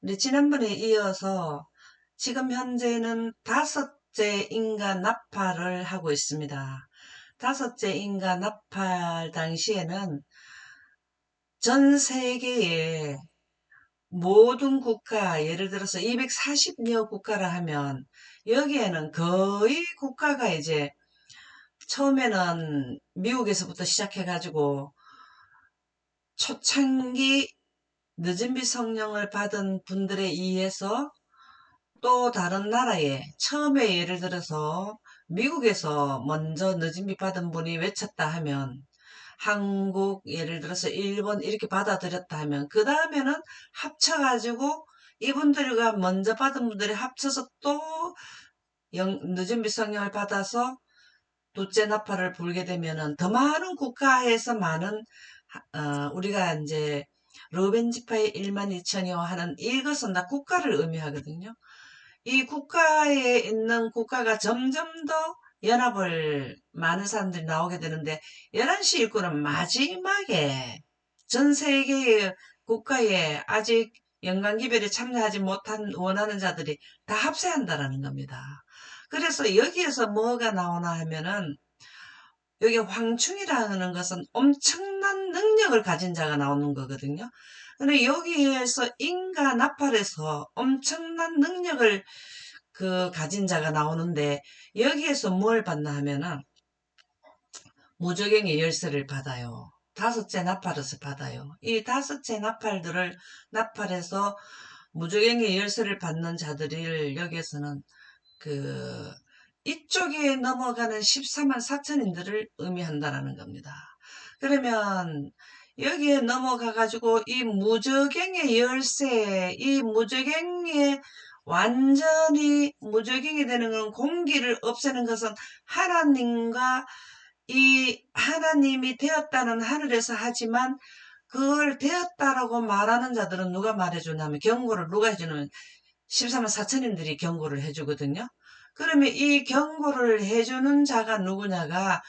우리 지난번에 이어서 지금 현재는 다섯째 인간 납파를 하고 있습니다. 다섯째 인간 납파 당시에는 전 세계의 모든 국가, 예를 들어서 240여 국가라 하면 여기에는 거의 국가가 이제 처음에는 미국에서부터 시작해가지고 초창기 늦은비 성령을 받은 분들에 의해서 또 다른 나라에 처음에 예를 들어서 미국에서 먼저 늦은비 받은 분이 외쳤다 하면 한국 예를 들어서 일본 이렇게 받아들였다 하면 그 다음에는 합쳐가지고 이분들과 먼저 받은 분들이 합쳐서 또 늦은비 성령을 받아서 둘째 나팔을 불게 되면은 더 많은 국가에서 많은 우리가 이제 러벤지파의 1만 2천이요 하는 이것은 다 국가를 의미하거든요. 이 국가에 있는 국가가 점점 더 연합을 많은 사람들이 나오게 되는데 11시 일꾼은 마지막에 전 세계의 국가에 아직 연간기별에 참여하지 못한 원하는 자들이 다 합세한다라는 겁니다. 그래서 여기에서 뭐가 나오나 하면은 여기 황충이라는 것은 엄청난 능력을 가진 자가 나오는 거거든요. 근데 여기에서 인가 나팔에서 엄청난 능력을 가진 자가 나오는데 여기에서 뭘 받나 하면은 무적행의 열쇠를 받아요. 다섯째 나팔에서 받아요. 이 다섯째 나팔들을 나팔에서 무적행의 열쇠를 받는 자들을 여기에서는 그 이쪽에 넘어가는 14만 4천인들을 의미한다라는 겁니다. 그러면 여기에 넘어가 가지고 이 무적행의 열쇠, 이 무적행의 완전히 무적행이 되는 건 공기를 없애는 것은 하나님과 이 하나님이 되었다는 하늘에서 하지만 그걸 되었다라고 말하는 자들은 누가 말해주냐면 경고를 누가 해주는 14만 4천인들이 경고를 해주거든요. 그러면 이 경고를 해주는 자가 누구냐가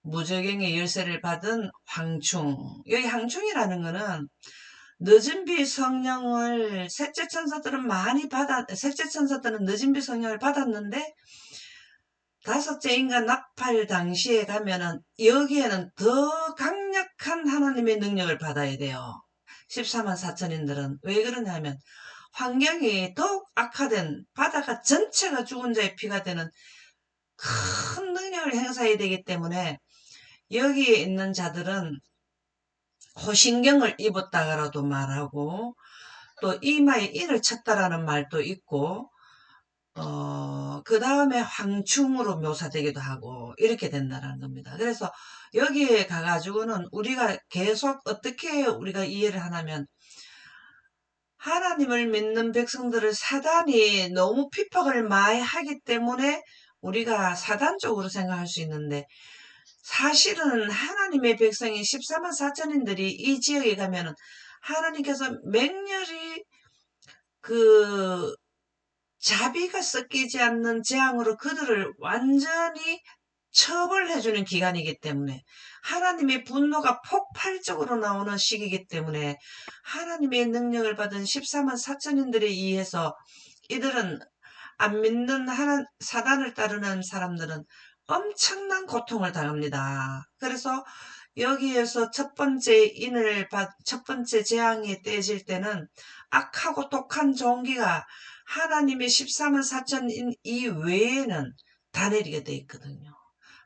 무적행의 열쇠를 받은 황충. 여기 황충이라는 거는 늦은비 성령을 셋째 천사들은 셋째 천사들은 늦은비 성령을 받았는데 다섯째 인간 납할 당시에 가면은 여기에는 더 강력한 하나님의 능력을 받아야 돼요. 14만 4천인들은 왜 그러냐면 환경이 더욱 악화된 바다가 전체가 죽은 자의 피가 되는 큰 능력을 행사해야 되기 때문에 여기에 있는 자들은 호신경을 입었다가라도 말하고 또 이마에 인을 쳤다라는 말도 있고 그 다음에 황충으로 묘사되기도 하고 이렇게 된다는 겁니다. 그래서 여기에 가가지고는 우리가 계속 어떻게 우리가 이해를 하냐면 하나님을 믿는 백성들을 사단이 너무 핍박을 많이 하기 때문에 우리가 사단적으로 생각할 수 있는데 사실은 하나님의 백성인 14만 4천인들이 이 지역에 가면은 하나님께서 맹렬히 그 자비가 섞이지 않는 재앙으로 그들을 완전히 처벌해주는 기간이기 때문에 하나님의 분노가 폭발적으로 나오는 시기이기 때문에 하나님의 능력을 받은 14만 4천인들에 의해서 이들은 안 믿는 사단을 따르는 사람들은 엄청난 고통을 당합니다. 그래서 여기에서 첫 번째 재앙이 떼질 때는 악하고 독한 종기가 하나님의 14만 4천인 이외에는 다 내리게 돼 있거든요.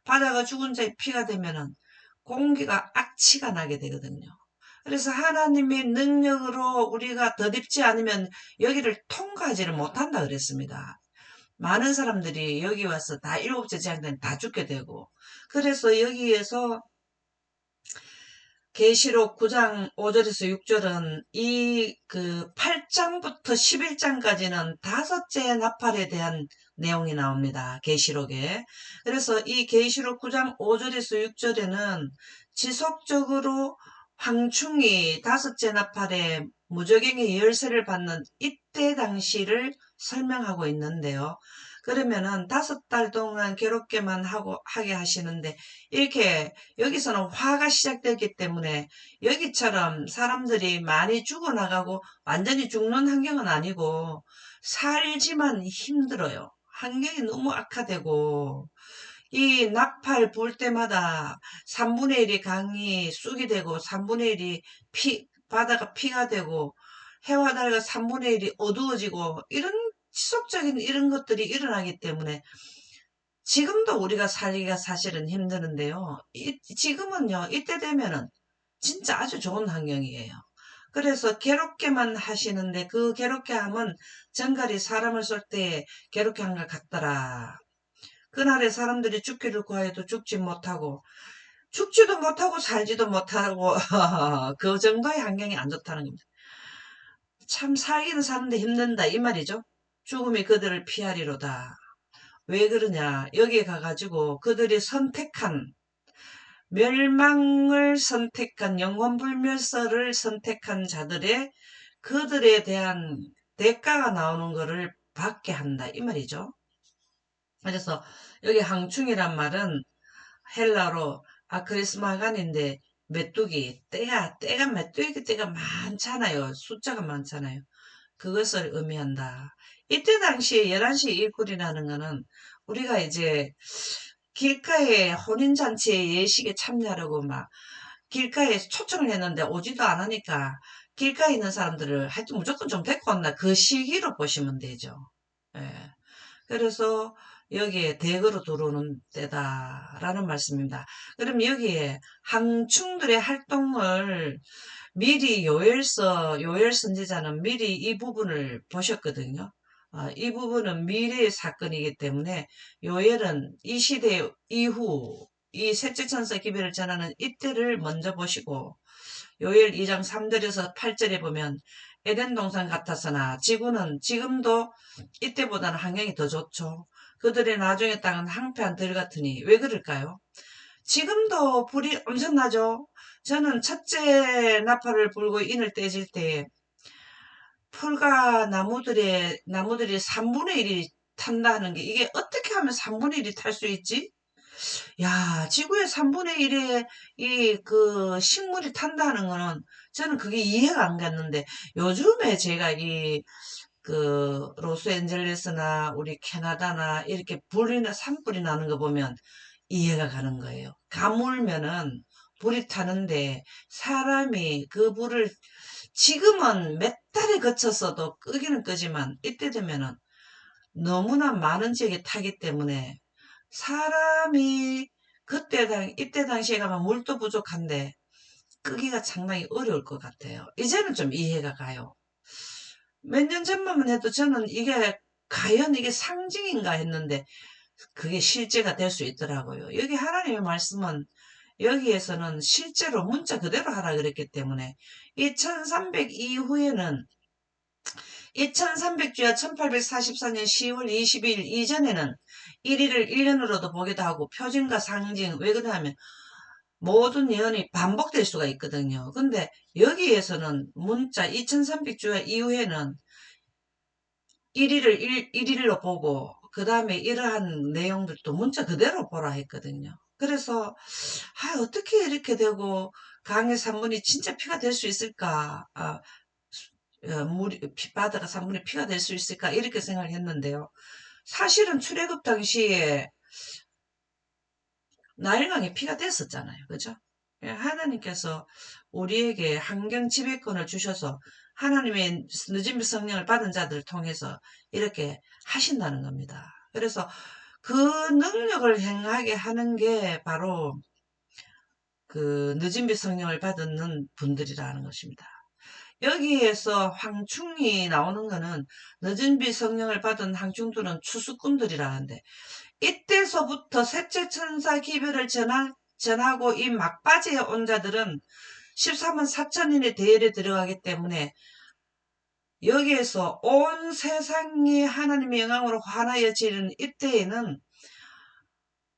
바다가 죽은 자의 피가 되면은 공기가 악취가 나게 되거든요. 그래서 하나님의 능력으로 우리가 덧입지 않으면 여기를 통과하지를 못한다 그랬습니다. 많은 사람들이 여기 와서 다 일곱째 재앙 때는 다 죽게 되고 그래서 여기에서 계시록 9장 5절에서 6절은 이 8장부터 11장까지는 다섯째 나팔에 대한 내용이 나옵니다. 계시록에. 그래서 이 계시록 9장 5절에서 6절에는 지속적으로 황충이 다섯째 나팔에 무적행의 열쇠를 받는 이때 당시를 설명하고 있는데요. 그러면은 5달 동안 괴롭게만 하게 하시는데, 이렇게 여기서는 화가 시작되기 때문에 여기처럼 사람들이 많이 죽어나가고 완전히 죽는 환경은 아니고 살지만 힘들어요. 환경이 너무 악화되고, 이 나팔 불 때마다 3분의 1이 강이 쑥이 되고 3분의 1이 바다가 피가 되고 해와 달과 3분의 1이 어두워지고 이런 지속적인 이런 것들이 일어나기 때문에 지금도 우리가 살기가 사실은 힘드는데요. 지금은요, 이때 되면은 진짜 아주 좋은 환경이에요. 그래서 괴롭게만 하시는데 그 괴롭게 함은 정갈이 사람을 쏠 때 괴롭게 한 것 같더라. 그날에 사람들이 죽기를 구하여도 죽지 못하고 죽지도 못하고 살지도 못하고 그 정도의 환경이 안 좋다는 겁니다. 참 살기는 사는데 힘든다 이 말이죠. 죽음이 그들을 피하리로다. 왜 그러냐? 여기에 가가지고 그들이 선택한 멸망을 선택한 영혼불멸설을 선택한 자들의 그들에 대한 대가가 나오는 것을 받게 한다 이 말이죠. 그래서 여기 항충이란 말은 헬라로 아크리스마간인데 메뚜기 때가 메뚜기 때가 많잖아요. 숫자가 많잖아요. 그것을 의미한다. 이때 당시에 11시 일꾼이라는 거는 우리가 이제 길가에 혼인잔치에 예식에 참여하려고 막 길가에 초청을 했는데 오지도 않으니까 길가에 있는 사람들을 하여튼 무조건 좀 데리고 온다. 그 시기로 보시면 되죠. 예. 그래서 여기에 대거로 들어오는 때다라는 말씀입니다. 그럼 여기에 항충들의 활동을 미리 요엘 선지자는 미리 이 부분을 보셨거든요. 이 부분은 미래의 사건이기 때문에 요엘은 이 시대 이후 이 셋째 천사 기별을 전하는 이때를 먼저 보시고 요엘 2장 3절에서 8절에 보면 에덴 동산 같았으나 지구는 지금도 이때보다는 환경이 더 좋죠. 그들의 나중의 땅은 황폐한 들 같으니 왜 그럴까요? 지금도 불이 엄청나죠. 저는 첫째 나팔을 불고 인을 떼질 때 풀과 나무들이 3분의 1이 탄다는 게 이게 어떻게 하면 3분의 1이 탈 수 있지? 야, 지구의 3분의 1의 이 그 식물이 탄다는 거는 저는 그게 이해가 안 갔는데 요즘에 제가 이 그 로스앤젤레스나 우리 캐나다나 이렇게 불이나 산불이 나는 거 보면 이해가 가는 거예요. 가물면은 불이 타는데 사람이 그 불을 지금은 몇 달에 거쳤어도 끄기는 끄지만 이때 되면은 너무나 많은 지역에 타기 때문에 사람이 이때 당시에 가면 물도 부족한데 끄기가 상당히 어려울 것 같아요. 이제는 좀 이해가 가요. 몇 년 전만 해도 저는 이게 과연 이게 상징인가 했는데 그게 실제가 될 수 있더라고요. 여기 하나님의 말씀은 여기에서는 실제로 문자 그대로 하라 그랬기 때문에 이 1300 이후에는 2300주야 1844년 10월 22일 이전에는 1일을 1년으로도 보기도 하고 표준과 상징 왜 그러냐면 모든 예언이 반복될 수가 있거든요. 근데 여기에서는 문자 2300주야 이후에는 1일을 1일로 보고 그 다음에 이러한 내용들도 문자 그대로 보라 했거든요. 그래서 어떻게 이렇게 되고 강의 3분이 진짜 피가 될 수 있을까? 바다가 3분의 피가 될 수 있을까? 이렇게 생각을 했는데요. 사실은 출애굽 당시에 나일강이 피가 됐었잖아요. 그죠? 하나님께서 우리에게 환경 지배권을 주셔서 하나님의 늦은 성령을 받은 자들을 통해서 이렇게 하신다는 겁니다. 그래서 그 능력을 행하게 하는 게 바로 그 늦은 성령을 받는 분들이라는 것입니다. 여기에서 황충이 나오는 거는 늦은 성령을 받은 황충들은 추수꾼들이라는데 이때서부터 셋째 천사 기별을 전하고 이 막바지에 온 자들은 13만 4천인의 대열에 들어가기 때문에 여기에서 온 세상이 하나님의 영광으로 환하여 지는 이때에는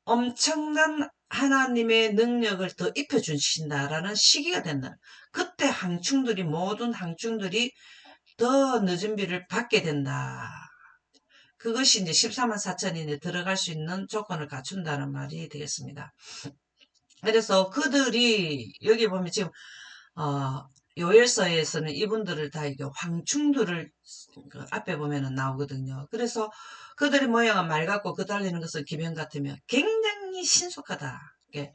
엄청난 하나님의 능력을 더 입혀주신다라는 시기가 된다. 그때 모든 항충들이 더 늦은 비를 받게 된다. 그것이 이제 14만 4천인에 들어갈 수 있는 조건을 갖춘다는 말이 되겠습니다. 그래서 그들이 여기 보면 지금 요엘서에서는 이분들을 다 이게 황충들을 그 앞에 보면은 나오거든요. 그래서 그들의 모양은 맑았고 그 달리는 것은 기병 같으며 굉장히 신속하다. 이게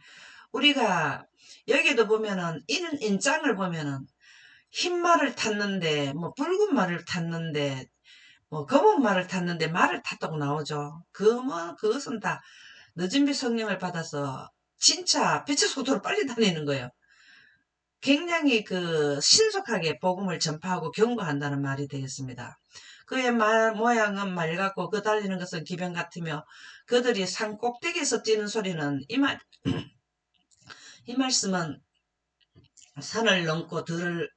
우리가 여기도 보면은 이런 인장을 보면은 흰 말을 탔는데 뭐 붉은 말을 탔는데 뭐 검은 말을 탔는데 말을 탔다고 나오죠. 그것은 다 늦은 빛 성령을 받아서 진짜 빛의 속도로 빨리 다니는 거예요. 굉장히 그 신속하게 복음을 전파하고 경고한다는 말이 되겠습니다. 그의 모양은 맑았고 그 달리는 것은 기병 같으며 그들이 산 꼭대기에서 뛰는 소리는 이 말씀은 산을 넘고 들을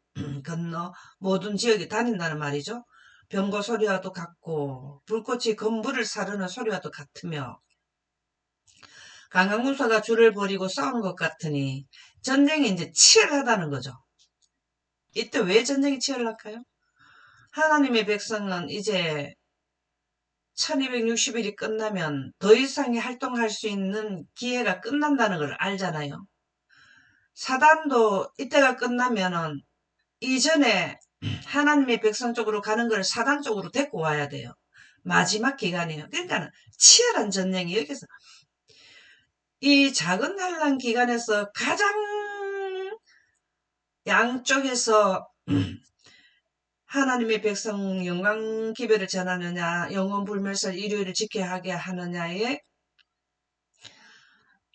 건너 모든 지역에 다닌다는 말이죠. 병거 소리와도 같고 불꽃이 건물을 사르는 소리와도 같으며 강한 군사가 줄을 버리고 싸우는 것 같으니 전쟁이 이제 치열하다는 거죠. 이때 왜 전쟁이 치열할까요? 하나님의 백성은 이제 1260일이 끝나면 더 이상의 활동할 수 있는 기회가 끝난다는 걸 알잖아요. 사단도 이때가 끝나면은 이전에 하나님의 백성 쪽으로 가는 걸 사단 쪽으로 데리고 와야 돼요. 마지막 기간이에요. 그러니까 치열한 전쟁이 여기서 이 작은 환란 기간에서 가장 양쪽에서 하나님의 백성 영광 기별을 전하느냐 영원 불멸설 일요일을 지켜야 하게 하느냐에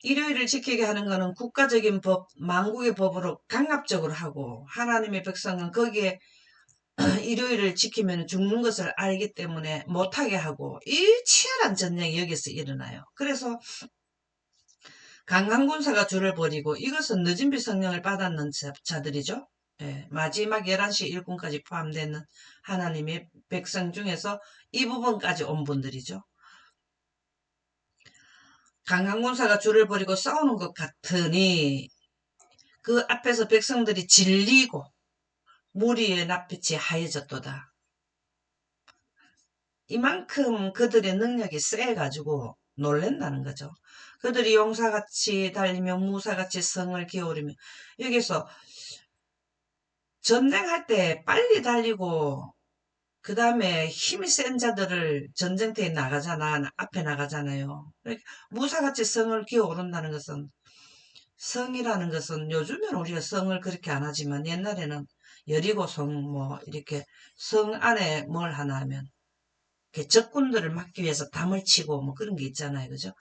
일요일을 지키게 하는 것은 국가적인 법, 만국의 법으로 강압적으로 하고 하나님의 백성은 거기에 일요일을 지키면 죽는 것을 알기 때문에 못하게 하고 이 치열한 전쟁이 여기서 일어나요. 그래서 강한 군사가 줄을 버리고 이것은 늦은 빛 성령을 받았는 자들이죠. 예, 마지막 11시 일꾼까지 포함되는 하나님의 백성 중에서 이 부분까지 온 분들이죠. 강한 군사가 줄을 버리고 싸우는 것 같으니 그 앞에서 백성들이 질리고 무리의 낯빛이 하얘졌도다. 이만큼 그들의 능력이 세가지고 놀랜다는 거죠. 그들이 용사같이 달리며 무사같이 성을 기울이며 여기서 전쟁할 때 빨리 달리고 그 다음에 힘이 센 자들을 전쟁터에 앞에 나가잖아요. 무사같이 성을 기어오른다는 것은 성이라는 것은 요즘에는 우리가 성을 그렇게 안 하지만 옛날에는 여리고성 뭐 이렇게 성 안에 뭘 하나 하면 적군들을 막기 위해서 담을 치고 뭐 그런 게 있잖아요. 그죠?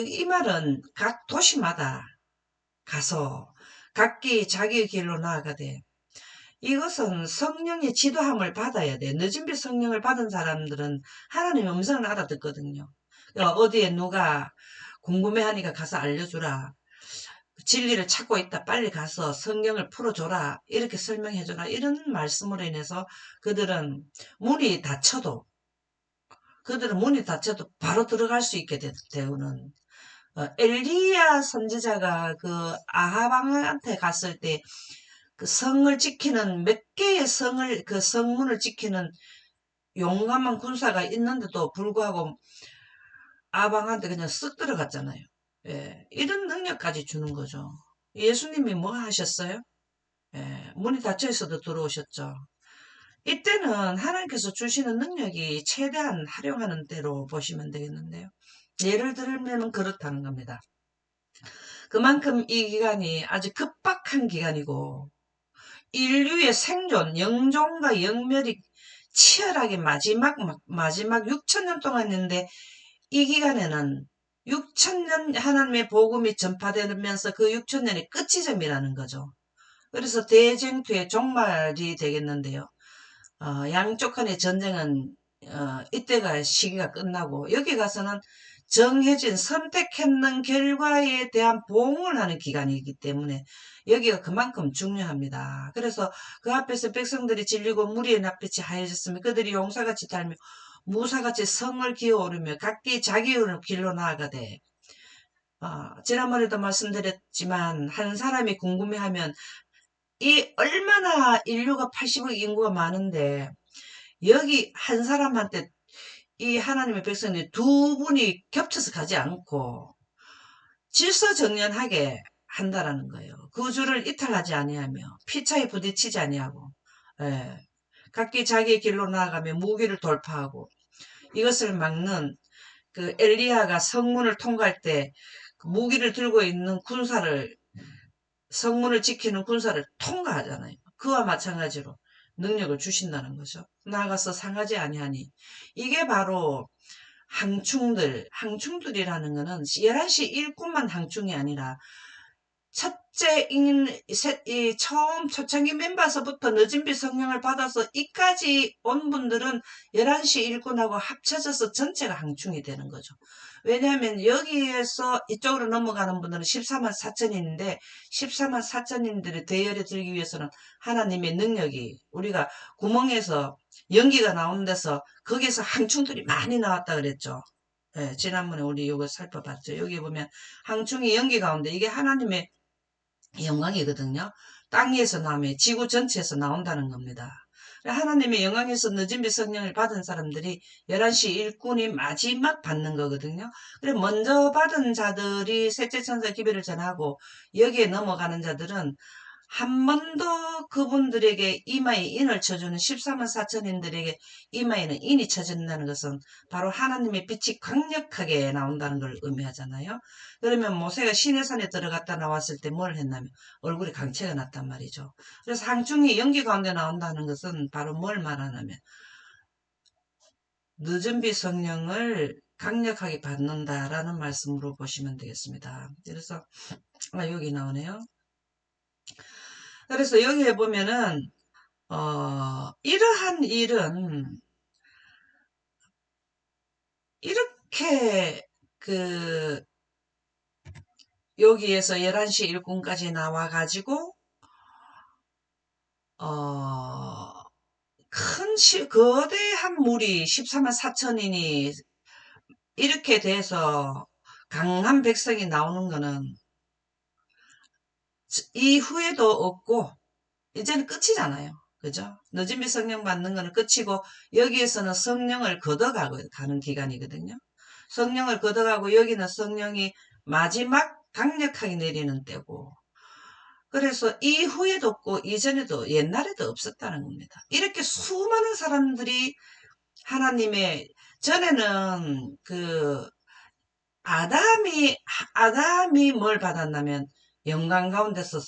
이 말은 각 도시마다 가서 각기 자기의 길로 나아가되 이것은 성령의 지도함을 받아야 돼. 늦은 빛 성령을 받은 사람들은 하나님의 음성을 알아듣거든요. 어디에 누가 궁금해하니까 가서 알려주라. 진리를 찾고 있다. 빨리 가서 성경을 풀어줘라. 이렇게 설명해줘라. 이런 말씀으로 인해서 그들은 문이 닫혀도 바로 들어갈 수 있게 되는 엘리야 선지자가 그 아하방한테 갔을 때 그 성을 지키는 몇 개의 성을 그 성문을 지키는 용감한 군사가 있는데도 불구하고 아방한테 그냥 쓱 들어갔잖아요. 예, 이런 능력까지 주는 거죠. 예수님이 뭐 하셨어요? 예, 문이 닫혀 있어도 들어오셨죠. 이때는 하나님께서 주시는 능력이 최대한 활용하는 대로 보시면 되겠는데요. 예를 들면 그렇다는 겁니다. 그만큼 이 기간이 아주 급박한 기간이고 인류의 생존, 영존과 영멸이 치열하게 마지막 6천년 동안 했는데 이 기간에는 6천년 하나님의 복음이 전파되면서 그 6천년이 끝이점이라는 거죠. 그래서 대쟁투의 종말이 되겠는데요. 양쪽 간의 전쟁은 이때가 시기가 끝나고 여기 가서는 정해진 선택했는 결과에 대한 보응을 하는 기간이기 때문에 여기가 그만큼 중요합니다. 그래서 그 앞에서 백성들이 질리고 무리의 낯빛이 하얘졌으며 그들이 용사같이 달며 무사같이 성을 기어오르며 각기 자기 길로 나아가되 지난번에도 말씀드렸지만 한 사람이 궁금해하면 이 얼마나 인류가 80억 인구가 많은데 여기 한 사람한테 이 하나님의 백성이 두 분이 겹쳐서 가지 않고 질서정연하게 한다라는 거예요. 그 줄을 이탈하지 아니하며 피차에 부딪히지 아니하고, 예. 각기 자기의 길로 나아가며 무기를 돌파하고 이것을 막는 그 엘리야가 성문을 통과할 때그 무기를 들고 있는 군사를, 성문을 지키는 군사를 통과하잖아요. 그와 마찬가지로 능력을 주신다는 거죠. 나아가서 상하지 아니하니. 이게 바로 항충들이라는 거는 11시 일꾼만 항충이 아니라 처음 초창기 멤버서부터 늦은비 성령을 받아서 이까지 온 분들은 11시 일꾼하고 합쳐져서 전체가 항충이 되는 거죠. 왜냐하면 여기에서 이쪽으로 넘어가는 분들은 14만 4천인데 14만 4천인들의 대열에 들기 위해서는 하나님의 능력이, 우리가 구멍에서 연기가 나오는 데서 거기에서 항충들이 많이 나왔다 그랬죠. 예, 지난번에 우리 이거 살펴봤죠. 여기 보면 항충이 연기 가운데 이게 하나님의 영광이거든요. 땅 위에서 나오며 지구 전체에서 나온다는 겁니다. 하나님의 영광에서 늦은 비 성령을 받은 사람들이 11시 일꾼이 마지막 받는 거거든요. 그래 먼저 받은 자들이 셋째 천사 기별을 전하고 여기에 넘어가는 자들은 한 번 더 그분들에게 이마에 인을 쳐주는 14만 4천인들에게 이마에는 인이 쳐진다는 것은 바로 하나님의 빛이 강력하게 나온다는 걸 의미하잖아요. 그러면 모세가 시내산에 들어갔다 나왔을 때 뭘 했냐면 얼굴에 강체가 났단 말이죠. 그래서 항중이 연기 가운데 나온다는 것은 바로 뭘 말하냐면 늦은 비 성령을 강력하게 받는다라는 말씀으로 보시면 되겠습니다. 그래서 여기 나오네요. 그래서 여기에 보면은 이러한 일은 이렇게 그 여기에서 11시 일꾼까지 나와가지고 거대한 물이 14만 4천인이 이렇게 돼서 강한 백성이 나오는 거는 이후에도 없고 이제는 끝이잖아요. 그죠? 늦은비 성령 받는 거는 끝이고 여기에서는 성령을 걷어가고 가는 기간이거든요. 성령을 걷어가고 여기는 성령이 마지막 강력하게 내리는 때고, 그래서 이후에도 없고 이전에도 옛날에도 없었다는 겁니다. 이렇게 수많은 사람들이 하나님의, 전에는 아담이 뭘 받았냐면 영광 가운데서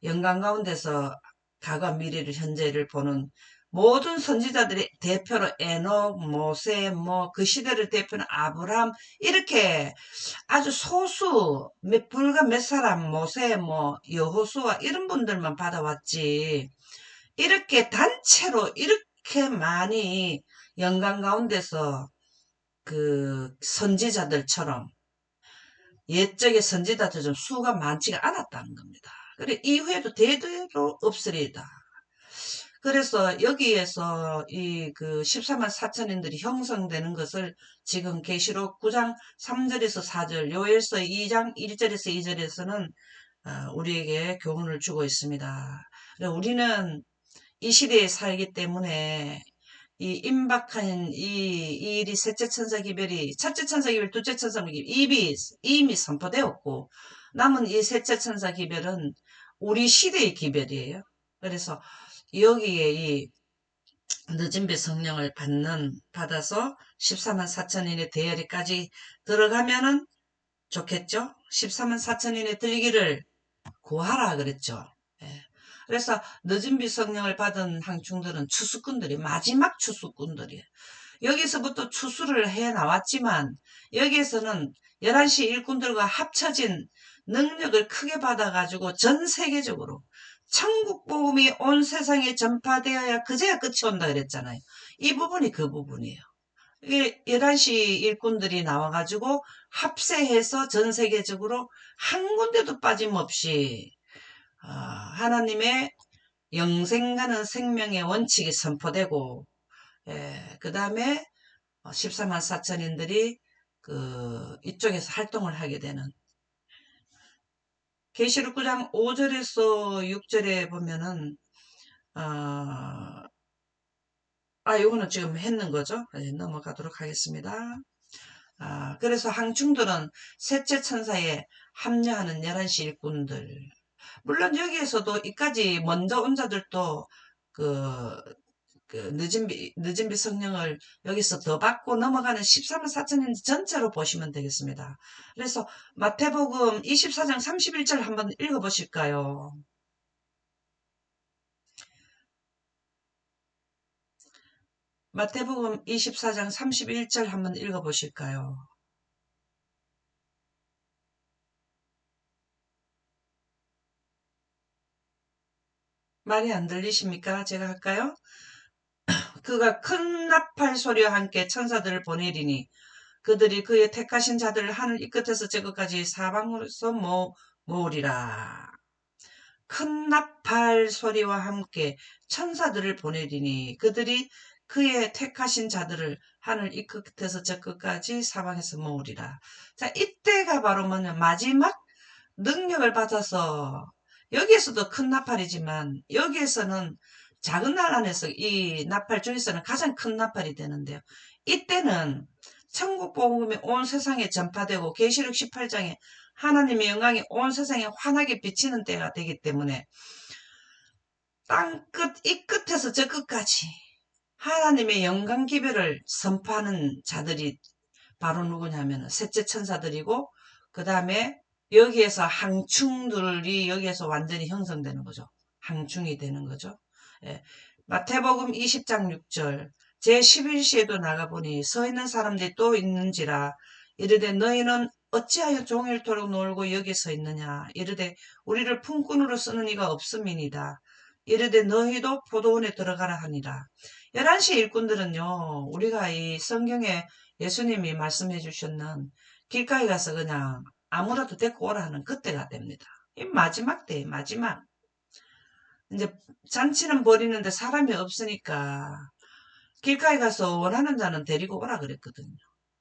영광 가운데서 과거 미래를 현재를 보는 모든 선지자들의 대표로 에녹, 모세, 그 시대를 대표는 아브람, 이렇게 아주 소수 불과 몇 사람, 모세, 여호수아 이런 분들만 받아왔지, 이렇게 단체로 이렇게 많이 영광 가운데서 그 선지자들처럼 옛적의 선지자들처럼 수가 많지가 않았다는 겁니다. 그래 이후에도 대대로 없으리다. 그래서 여기에서 이 그 14만 4천인들이 형성되는 것을 지금 계시록 9장 3절에서 4절, 요엘서 2장 1절에서 2절에서는 우리에게 교훈을 주고 있습니다. 우리는 이 시대에 살기 때문에 이 임박한 이 일이 셋째 천사 기별이, 첫째 천사 기별, 둘째 천사 기별 이미 선포되었고, 남은 이 셋째 천사 기별은 우리 시대의 기별이에요. 그래서 여기에 이 늦은 배 성령을 받아서 14만 4천인의 대열에까지 들어가면은 좋겠죠? 14만 4천인의 들기를 구하라 그랬죠. 예. 그래서 늦은 비 성령을 받은 항충들은 추수꾼들이, 마지막 추수꾼들이에요. 여기서부터 추수를 해 나왔지만 여기에서는 11시 일꾼들과 합쳐진 능력을 크게 받아가지고 전 세계적으로 천국 복음이 온 세상에 전파되어야 그제야 끝이 온다 그랬잖아요. 이 부분이 그 부분이에요. 이게 11시 일꾼들이 나와가지고 합세해서 전 세계적으로 한 군데도 빠짐없이 하나님의 영생가는 생명의 원칙이 선포되고, 그 다음에 14만 4천인들이 이쪽에서 활동을 하게 되는, 계시록 9장 5절에서 6절에 보면은 요거는 지금 했는 거죠. 넘어가도록 하겠습니다. 그래서 항충들은 셋째 천사에 합류하는 11시 일꾼들. 물론 여기에서도 이까지 먼저 온 자들도 그, 늦은비 성령을 여기서 더 받고 넘어가는 13만 4천년 전체로 보시면 되겠습니다. 그래서 마태복음 24장 31절 한번 읽어보실까요? 마태복음 24장 31절 한번 읽어보실까요? 말이 안 들리십니까? 제가 할까요? 그가 큰 나팔 소리와 함께 천사들을 보내리니 그들이 그의 택하신 자들을 하늘 이 끝에서 저 끝까지 사방으로서 모으리라. 큰 나팔 소리와 함께 천사들을 보내리니 그들이 그의 택하신 자들을 하늘 이 끝에서 저 끝까지 사방에서 모으리라. 자, 이때가 바로 뭐냐, 마지막 능력을 받아서, 여기에서도 큰 나팔이지만 여기에서는 작은 날 안에서 이 나팔 중에서는 가장 큰 나팔이 되는데요. 이때는 천국 복음이 온 세상에 전파되고 계시록 18장에 하나님의 영광이 온 세상에 환하게 비치는 때가 되기 때문에 땅끝 이 끝에서 저 끝까지 하나님의 영광 기별을 선포하는 자들이 바로 누구냐면 셋째 천사들이고, 그 다음에 여기에서 항충들이 여기에서 완전히 형성되는 거죠. 항충이 되는 거죠. 예. 마태복음 20장 6절 제11시에도 나가보니 서 있는 사람들이 또 있는지라 이르되 너희는 어찌하여 종일토록 놀고 여기 서 있느냐 이르되 우리를 품꾼으로 쓰는 이가 없음이니이다. 이르되 너희도 포도원에 들어가라 하니라. 11시 일꾼들은요, 우리가 이 성경에 예수님이 말씀해 주셨는 길가에 가서 그냥 아무라도 데리고 오라 하는 그때가 됩니다. 이 마지막 때, 마지막. 이제 잔치는 벌이는데 사람이 없으니까 길가에 가서 원하는 자는 데리고 오라 그랬거든요.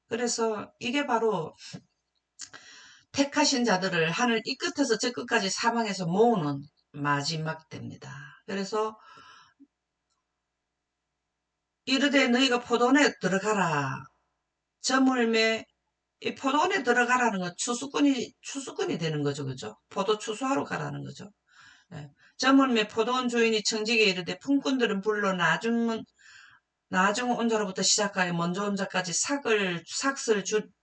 그래서 이게 바로 택하신 자들을 하늘 이 끝에서 저 끝까지 사방에서 모으는 마지막 때입니다. 그래서 이르되 너희가 포도원에 들어가라. 저물매 이 포도원에 들어가라는 건 추수꾼이 되는 거죠. 그죠? 포도 추수하러 가라는 거죠. 예. 저물매 포도원 주인이 청지기에 이르되 품꾼들은 불러 나중 온 자로부터 시작하여 먼저 온 자까지 삭을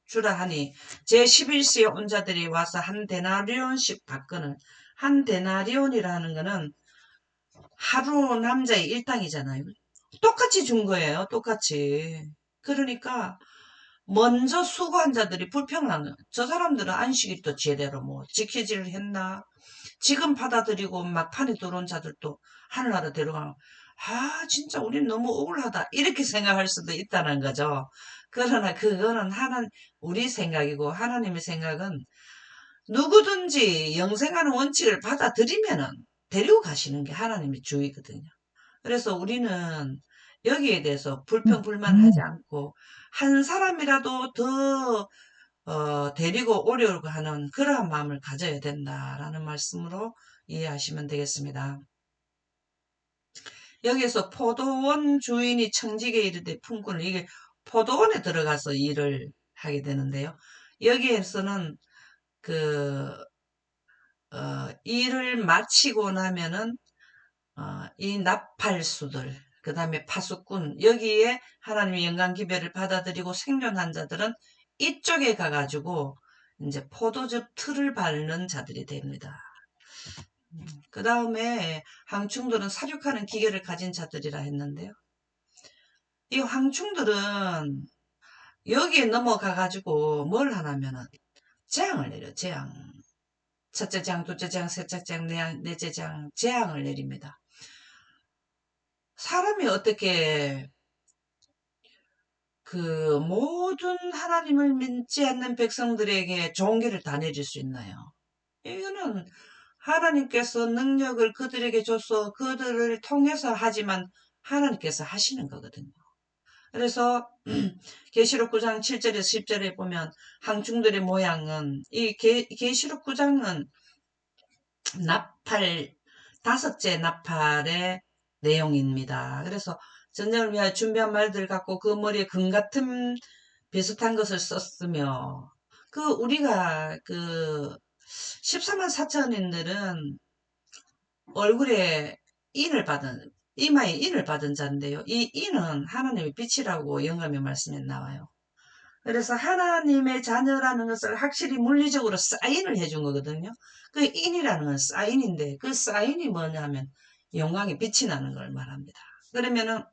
주라 하니 제11시에 온 자들이 와서 한 데나리온씩 받거늘. 한 데나리온이라는 거는 하루 남자의 일당이잖아요. 똑같이 준 거예요. 똑같이. 그러니까 먼저 수고한 자들이 불평하는 거예요. 저 사람들은 안식일 도 제대로 뭐 지키지를 했나? 지금 받아들이고 막판에 들어온 자들도 하늘나라 데려가면 진짜 우린 너무 억울하다 이렇게 생각할 수도 있다는 거죠. 그러나 그거는 우리 생각이고 하나님의 생각은 누구든지 영생하는 원칙을 받아들이면은 데리고 가시는 게 하나님의 주의거든요. 그래서 우리는 여기에 대해서 불평불만하지 않고 한 사람이라도 더 데리고 오려고 하는 그러한 마음을 가져야 된다라는 말씀으로 이해하시면 되겠습니다. 여기에서 포도원 주인이 청지기에 이르되 품꾼을, 이게 포도원에 들어가서 일을 하게 되는데요. 여기에서는 그 일을 마치고 나면은 이 나팔수들, 그 다음에 파수꾼, 여기에 하나님의 영광 기별을 받아들이고 생존한 자들은 이쪽에 가가지고 이제 포도즙 틀을 밟는 자들이 됩니다. 그 다음에 황충들은 사육하는 기계를 가진 자들이라 했는데요. 이 황충들은 여기에 넘어가가지고 뭘 하냐면은 재앙을 내려, 재앙. 첫째 장, 둘째 장, 셋째 장, 넷째 장, 재앙을 내립니다. 사람이 어떻게 그 모든 하나님을 믿지 않는 백성들에게 종기를 다 내릴 수 있나요? 이거는 하나님께서 능력을 그들에게 줘서 그들을 통해서 하지만 하나님께서 하시는 거거든요. 그래서 계시록 9장 7절에서 10절에 보면 항충들의 모양은 이 계시록 9장은 나팔, 5째 나팔의 내용입니다. 그래서 전쟁을 위하여 준비한 말들 갖고 그 머리에 금 같은 비슷한 것을 썼으며 우리가 14만 4천인들은 얼굴에 이마에 인을 받은 자인데요. 이 인은 하나님의 빛이라고 영감의 말씀에 나와요. 그래서 하나님의 자녀라는 것을 확실히 물리적으로 사인을 해준 거거든요. 그 인이라는 건 사인인데 그 사인이 뭐냐면 영광의 빛이 나는 걸 말합니다. 그러면은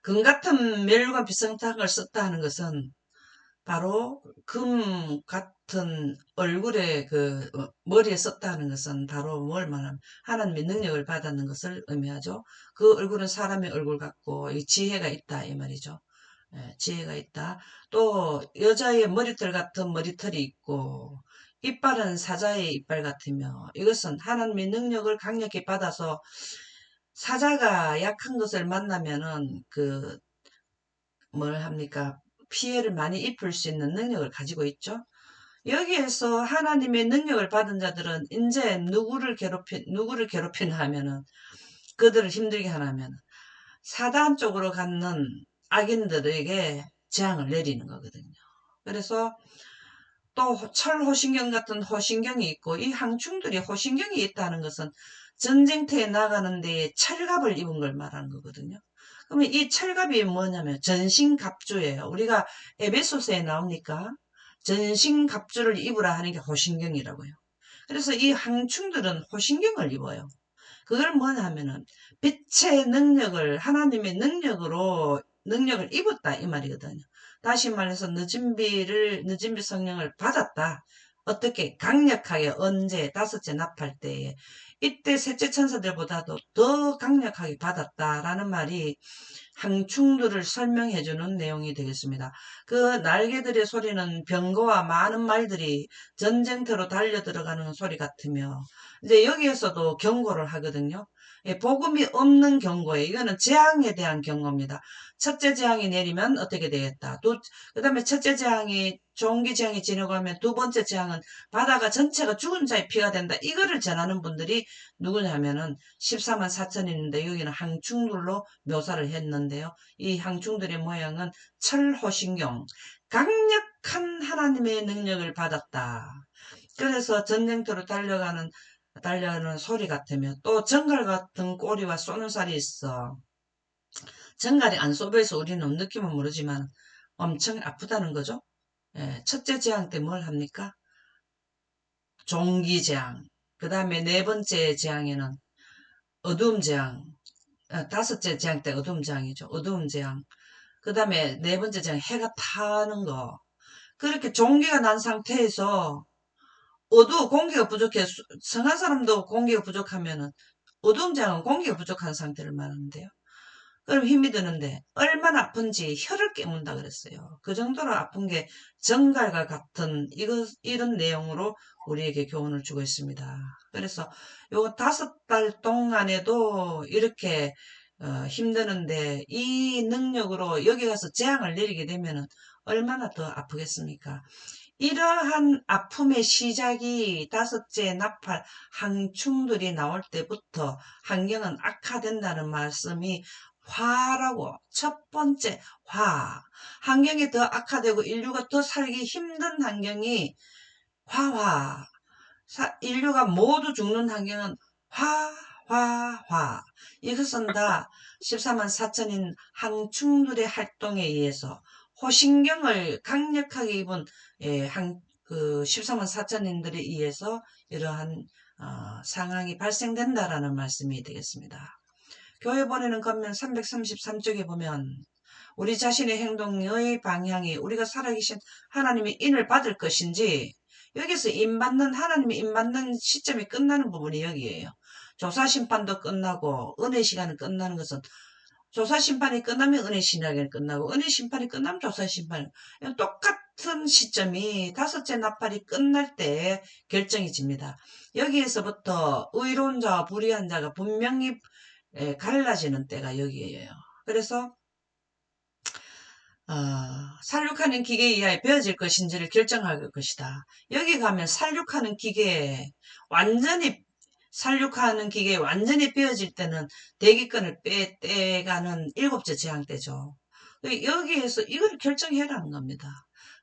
금 같은 멸과 비슷한 걸 썼다 하는 것은 바로 금 같은 얼굴에 머리에 썼다 하는 것은 바로 뭘 말하면 하나님의 능력을 받았는 것을 의미하죠. 그 얼굴은 사람의 얼굴 같고 이 지혜가 있다 이 말이죠. 예, 지혜가 있다. 또 여자의 머리털 같은 머리털이 있고 이빨은 사자의 이빨 같으며 이것은 하나님의 능력을 강력히 받아서 사자가 약한 것을 만나면은 뭘 합니까? 피해를 많이 입을 수 있는 능력을 가지고 있죠. 여기에서 하나님의 능력을 받은 자들은 이제 누구를 괴롭히나 하면은 그들을 힘들게 하냐면 사단 쪽으로 갖는 악인들에게 재앙을 내리는 거거든요. 그래서 또 철호신경 같은 호신경이 있고 이 항충들이 호신경이 있다는 것은 전쟁터에 나가는 데에 철갑을 입은 걸 말하는 거거든요. 그러면 이 철갑이 뭐냐면 전신갑주예요. 우리가 에베소서에 나옵니까? 전신갑주를 입으라 하는 게 호신경이라고요. 그래서 이 항충들은 호신경을 입어요. 그걸 뭐냐면은 빛의 능력을 하나님의 능력을 입었다 이 말이거든요. 다시 말해서 늦은비 성령을 받았다. 어떻게 강력하게 언제 다섯째 납할 때에 이때 셋째 천사들보다도 더 강력하게 받았다라는 말이 항충들을 설명해주는 내용이 되겠습니다. 그 날개들의 소리는 병거와 많은 말들이 전쟁터로 달려 들어가는 소리 같으며 이제 여기에서도 경고를 하거든요. 예, 복음이 없는 경고예요. 이거는 재앙에 대한 경고입니다. 첫째 재앙이 내리면 어떻게 되겠다. 그 다음에 첫째 재앙이 종기 재앙이 지나가면 두 번째 재앙은 바다가 전체가 죽은 자의 피가 된다. 이거를 전하는 분들이 누구냐면은 14만 4천인데 여기는 항충들로 묘사를 했는데요. 이 항충들의 모양은 철호신경, 강력한 하나님의 능력을 받았다. 그래서 전쟁터로 달려가는 소리 같으며 또 정갈 같은 꼬리와 쏘는 살이 있어. 정갈이 안 쏘여서 우리는 느낌은 모르지만 엄청 아프다는 거죠. 예, 첫째 재앙 때 뭘 합니까? 종기재앙. 그 다음에 네 번째 재앙에는 어두움 재앙. 다섯째 재앙 때 어두움 재앙이죠. 어두움 재앙. 그 다음에 네 번째 재앙 해가 타는 거. 그렇게 종기가 난 상태에서 공기가 부족해. 성한 사람도 공기가 부족하면은 어두움 재앙은 공기가 부족한 상태를 말하는데요. 그럼 힘이 드는데 얼마나 아픈지 혀를 깨문다 그랬어요. 그 정도로 아픈 게 정갈과 같은 이런 내용으로 우리에게 교훈을 주고 있습니다. 그래서 요 5달 동안에도 이렇게 힘드는데 이 능력으로 여기 가서 재앙을 내리게 되면 얼마나 더 아프겠습니까? 이러한 아픔의 시작이 다섯째 나팔 항충들이 나올 때부터 환경은 악화된다는 말씀이 화라고 첫 번째 환경이 더 악화되고 인류가 더 살기 힘든 환경이 화화 인류가 모두 죽는 환경은 화 이것은 다 14만 4천인 항충들의 활동에 의해서 호신경을 강력하게 입은 14만 4천인들에 의해서 이러한 상황이 발생된다라는 말씀이 되겠습니다. 교회 보내는 겉면 333쪽에 보면 우리 자신의 행동의 방향이 우리가 살아계신 하나님의 인을 받을 것인지 여기서 하나님의 인받는 시점이 끝나는 부분이 여기에요. 조사심판도 끝나고 은혜 시간이 끝나는 것은 조사심판이 끝나면 은혜 시간이 끝나고 은혜 심판이 끝나면 조사심판이 똑같은 시점이 다섯째 나팔이 끝날 때 결정이 집니다. 여기에서부터 의로운 자와 불의한 자가 분명히 갈라지는 때가 여기에요. 그래서 살육하는 기계에 의하여 베어질 것인지를 결정할 것이다. 여기 가면 살육하는 기계에 완전히 살육하는 기계에 완전히 베어질 때는 대기권을 떼가는 일곱째 재앙 때죠. 여기에서 이걸 결정해라는 겁니다.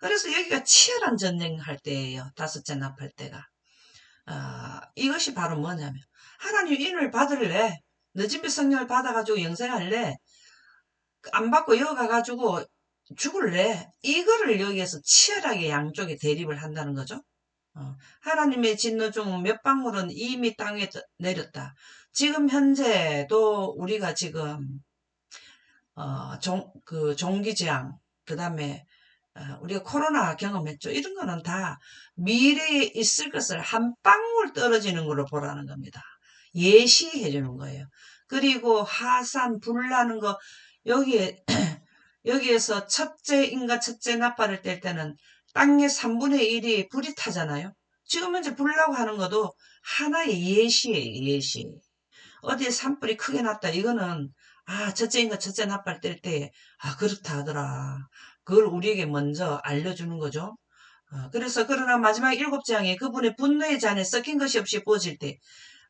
그래서 여기가 치열한 전쟁할 때예요. 다섯째 납할 때가. 이것이 바로 뭐냐면 하나님 인을 받을래? 늦은비 성령을 받아가지고 영생할래? 안 받고 여기 가가지고 죽을래? 이거를 여기에서 치열하게 양쪽에 대립을 한다는 거죠. 하나님의 진노 중 몇 방울은 이미 땅에 내렸다. 지금 현재도 우리가 지금 종기재앙, 그 다음에 우리가 코로나 경험했죠. 이런 거는 다 미래에 있을 것을 한 방울 떨어지는 걸로 보라는 겁니다. 예시해 주는 거예요. 그리고 하산, 불 나는 거, 여기에, 여기에서 첫째 인과 첫째 나팔을 뗄 때는 땅의 3분의 1이 불이 타잖아요. 지금 현재 불 나고 하는 것도 하나의 예시예요, 예시. 어디에 산불이 크게 났다. 이거는 첫째인가 첫째 나팔 뗄 때 그렇다 하더라. 그걸 우리에게 먼저 알려주는 거죠. 그래서 그러나 마지막 일곱 장에 그분의 분노의 잔에 섞인 것이 없이 부어질 때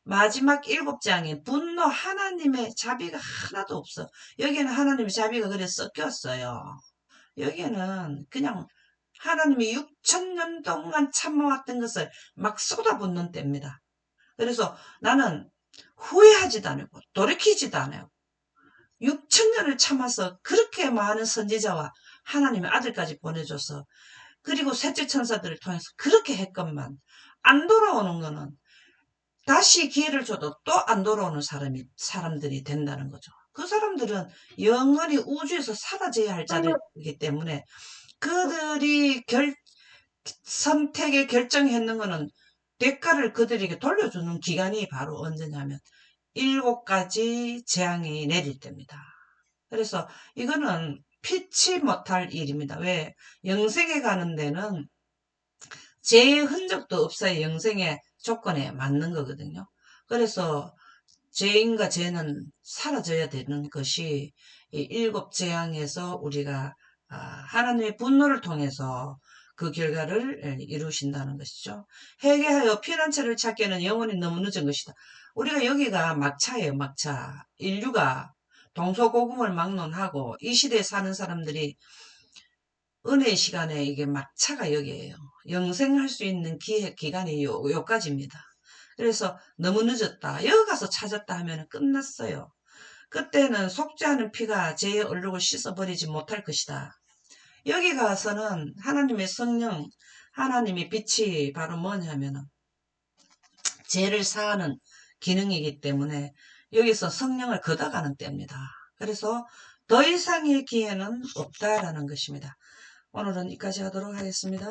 마지막 일곱 장에 분노 하나님의 자비가 하나도 없어. 여기에는 하나님의 자비가 그래 섞였어요. 여기에는 그냥 하나님이 6천년 동안 참아왔던 것을 막 쏟아붓는 때입니다. 그래서 나는 후회하지도 않고 돌이키지도 않아요. 6천년을 참아서 그렇게 많은 선지자와 하나님의 아들까지 보내줘서 그리고 셋째 천사들을 통해서 그렇게 했건만 안 돌아오는 거는 다시 기회를 줘도 또 안 돌아오는 사람들이 된다는 거죠. 그 사람들은 영원히 우주에서 사라져야 할 자들이기 때문에 그들이 선택에 결정했는 거는 대가를 그들에게 돌려주는 기간이 바로 언제냐면 7가지 재앙이 내릴 때입니다. 그래서 이거는 피치 못할 일입니다. 왜? 영생에 가는 데는 죄의 흔적도 없어야 영생의 조건에 맞는 거거든요. 그래서 죄인과 죄는 사라져야 되는 것이 이 일곱 재앙에서 우리가 하나님의 분노를 통해서 그 결과를 이루신다는 것이죠. 회개하여 피난처를 찾기에는 영원히 너무 늦은 것이다. 우리가 여기가 막차예요, 막차. 인류가 동서고금을 막론하고 이 시대에 사는 사람들이 은혜의 시간에 이게 막차가 여기에요. 영생할 수 있는 기간이 요까지입니다. 그래서 너무 늦었다. 여기 가서 찾았다 하면 끝났어요. 그때는 속죄하는 피가 죄의 얼룩을 씻어버리지 못할 것이다. 여기 가서는 하나님의 성령, 하나님의 빛이 바로 뭐냐면은 죄를 사하는 기능이기 때문에 여기서 성령을 걷어가는 때입니다. 그래서 더 이상의 기회는 없다라는 것입니다. 오늘은 여기까지 하도록 하겠습니다.